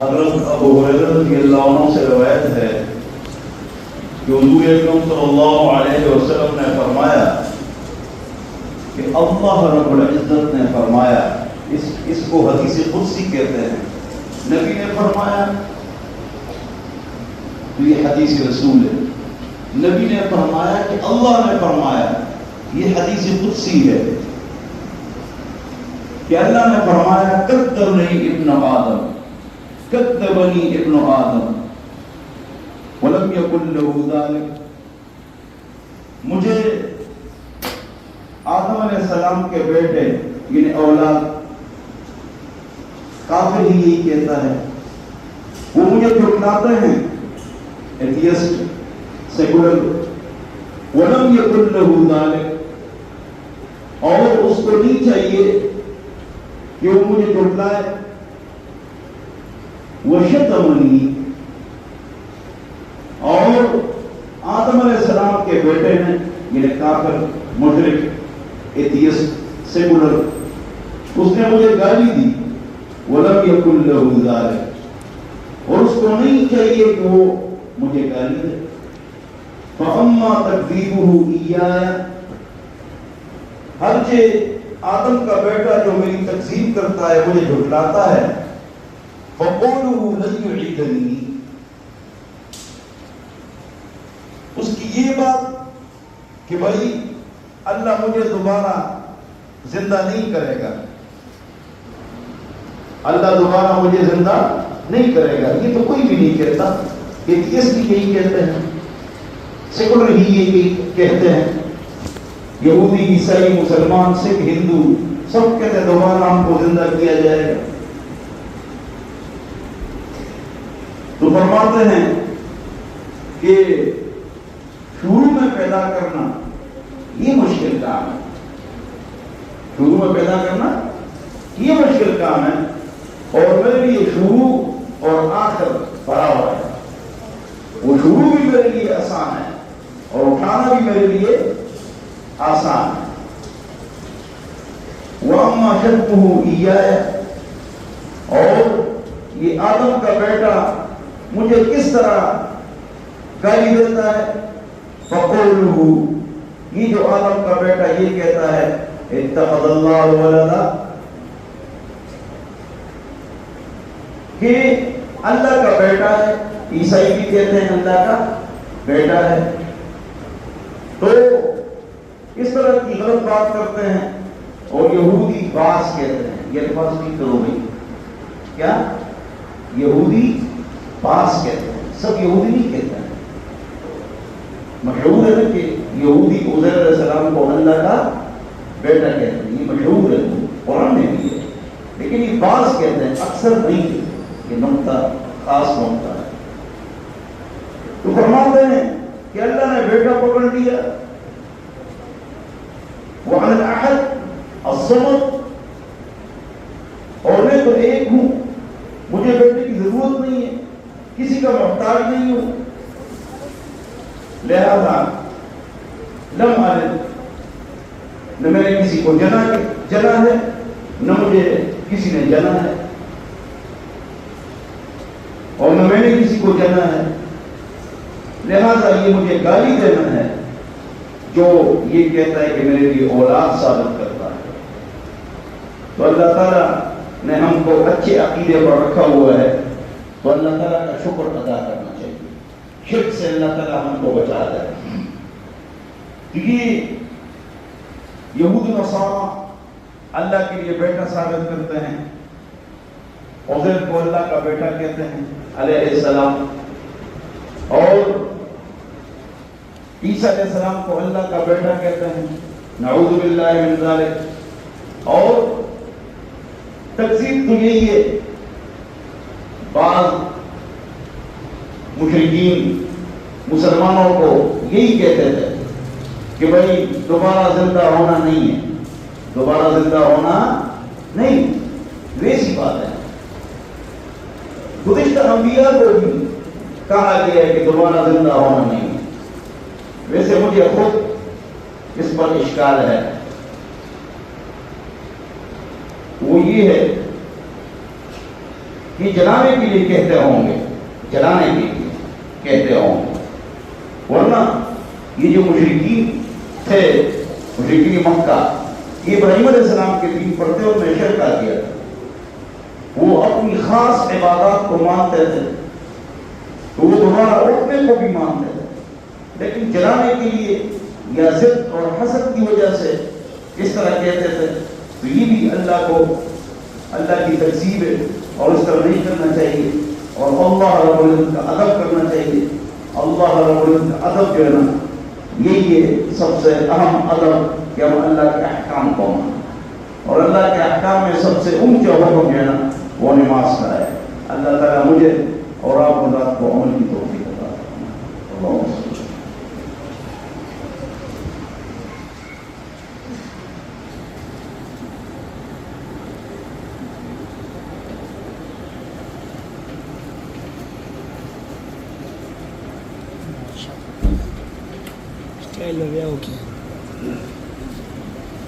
حضرت ابو ہریرہ رضی اللہ عنہ سے روایت ہے کہ حضور اکرم صلی اللہ علیہ وسلم نے فرمایا کہ اللہ رب العزت نے فرمایا، اس کو حدیث قدسی کہتے ہیں، نبی نے فرمایا، تو یہ حدیث رسول ہے، نبی نے فرمایا کہ اللہ نے فرمایا، یہ حدیث قدسی ہے کہ اللہ نے فرمایا کذبنی ابن آدم، کذبنی ابن آدم ولم یکن له ذلک، مجھے آدم علیہ السلام کے بیٹے یعنی اولاد کافر ہی یہی کہتا ہے، وہ مجھے جھٹلاتے ہیں، ایتھیسٹ، سیکولر، ولم یکن له ذلک، اور اس کو نہیں چاہیے کہ وہ مجھے جھٹلائے، وشتمنی، اور آدم علیہ السلام کے بیٹے نے یعنی کافر، مشرک، ایتھیسٹ، سیکولر، اس نے مجھے گالی دی، وَلَمْ يَكُنْ لَهُ ذَلِكَ، اور اس کو نہیں چاہیے کہ وہ مجھے گالی دے، فَأَمَّا تَكْذِيبُهُ إِيَّايَ، ہرچہ آدم کا بیٹا جو میری تکذیب کرتا ہے، مجھے جھٹلاتا ہے، فَقَوْلُهُ لَنْ يُعِيدَنِي، اس کی یہ بات کہ بھائی اللہ مجھے دوبارہ زندہ نہیں کرے گا، اللہ دوبارہ مجھے زندہ نہیں کرے گا، یہ تو کوئی بھی نہیں کہتا، ایتھیسٹ بھی یہی کہتے ہیں، سیکولر ہی یہی کہتے ہیں، یہودی، عیسائی، مسلمان، سکھ، ہندو، سب کہتے ہیں دوبارہ ہم کو زندہ کیا جائے گا۔ تو فرماتے ہیں کہ شروع میں پیدا کرنا یہ مشکل کام ہے، شروع میں پیدا کرنا یہ مشکل کام ہے، اور میرے لیے شروع اور آخر برابر ہے، وہ شروع بھی میرے لیے آسان ہے اور اٹھانا بھی میرے لیے آسان ہے۔ وَأَمَّا شَتْمُهُ إِيَّايَ، اور یہ آدم کا بیٹا مجھے کس طرح گالی دیتا ہے، فَقَوْلُهُ، یہ جو آدم کا بیٹا یہ کہتا ہے، اتخذ اللہ ولدا، کہ اللہ کا بیٹا ہے، عیسائی بھی کہتے ہیں اللہ کا بیٹا ہے، تو اس طرح کی غلط بات کرتے ہیں، اور یہودی باس کہتے ہیں، یہ الفاظ بھی کرو بھائی، کیا یہودی باس کہتے ہیں، سب یہودی نہیں کہتے ہیں، مشہور ہے کہ یہودی عزیر علیہ السلام کو اللہ کا بیٹا کہتے ہیں، یہ مشہور ہے، قرآن میں بھی ہے، لیکن یہ باس کہتے ہیں، اکثر نہیں، یہ نقطہ خاص نقطہ ہے۔ تو فرماتے ہیں کہ اللہ نے بیٹا پکڑ لیا، وَعَنَ الْأَحَدِ الصَّمَدِ، اور میں تو ایک ہوں، مجھے بیٹے کی ضرورت نہیں ہے، کسی کا محتاج نہیں ہوں، لہذا لم ألد، نہ میں نے کسی کو جنا ہے، نہ مجھے کسی نے جنا ہے، اور نہ میں نے کسی کو جنا ہے، لہذا یہ مجھے گالی دینا ہے جو یہ کہتا ہے کہ میرے لیے اولاد ثابت کرتا ہے۔ تو اللہ تعالیٰ نے ہم کو اچھے عقیدے پر رکھا ہوا ہے، تو اللہ تعالیٰ کا شکر ادا کرنا چاہیے، شرک سے اللہ تعالیٰ ہم کو بچا دے۔ کیونکہ یہود نصارہ اللہ کے لیے بیٹا ثابت کرتے ہیں، عزیر کو اللہ کا بیٹا کہتے ہیں علیہ السلام، اور عیسیٰ علیہ السلام کو اللہ کا بیٹا کہتے ہیں، نعوذ باللہ من ذالک، اور تکذیب تو یہی ہے، بعض مشرکین مسلمانوں کو یہی کہتے تھے کہ بھائی دوبارہ زندہ ہونا نہیں ہے، دوبارہ زندہ ہونا نہیں، ویسی بات ہے، گزشتہ انبیاء کو بھی کہا گیا ہے کہ دوبارہ زندہ ہونا نہیں ہے۔ ویسے مجھے خود اس پر اشکال ہے، وہ یہ ہے یہ جلانے کے لیے کہتے ہوں گے، جلانے کے لیے کہتے ہوں گے، ورنہ یہ جو مشرکین تھے، مشرکین مکہ، یہ ابراہیم علیہ السلام کے دین پڑھتے اور نے شرک کیا تھا، وہ اپنی خاص عبادات کو مانتے تھے تو وہ دوبارہ اٹھنے کو بھی مانتے تھے، لیکن جلانے کے لیے یا ضد اور حسد کی وجہ سے اس طرح کہتے تھے، تو یہ بھی اللہ کی تکذیب ہے اور اس طرح نہیں کرنا چاہیے، اور اللہ رب العزت کا ادب کرنا چاہیے۔ اللہ رب العزت کا ادب جو ہے نا، یہ سب سے اہم ادب کہ ہم اللہ کے احکام کو مانیں، اور اللہ کے احکام میں سب سے اونچا حکم جو ہے نا وہ نماز کا ہے۔ اللہ تعالیٰ مجھے اور آپ حضرات کو عمل کی توفیق عطا فرمائے۔ اللہم صل۔ Style of yoga.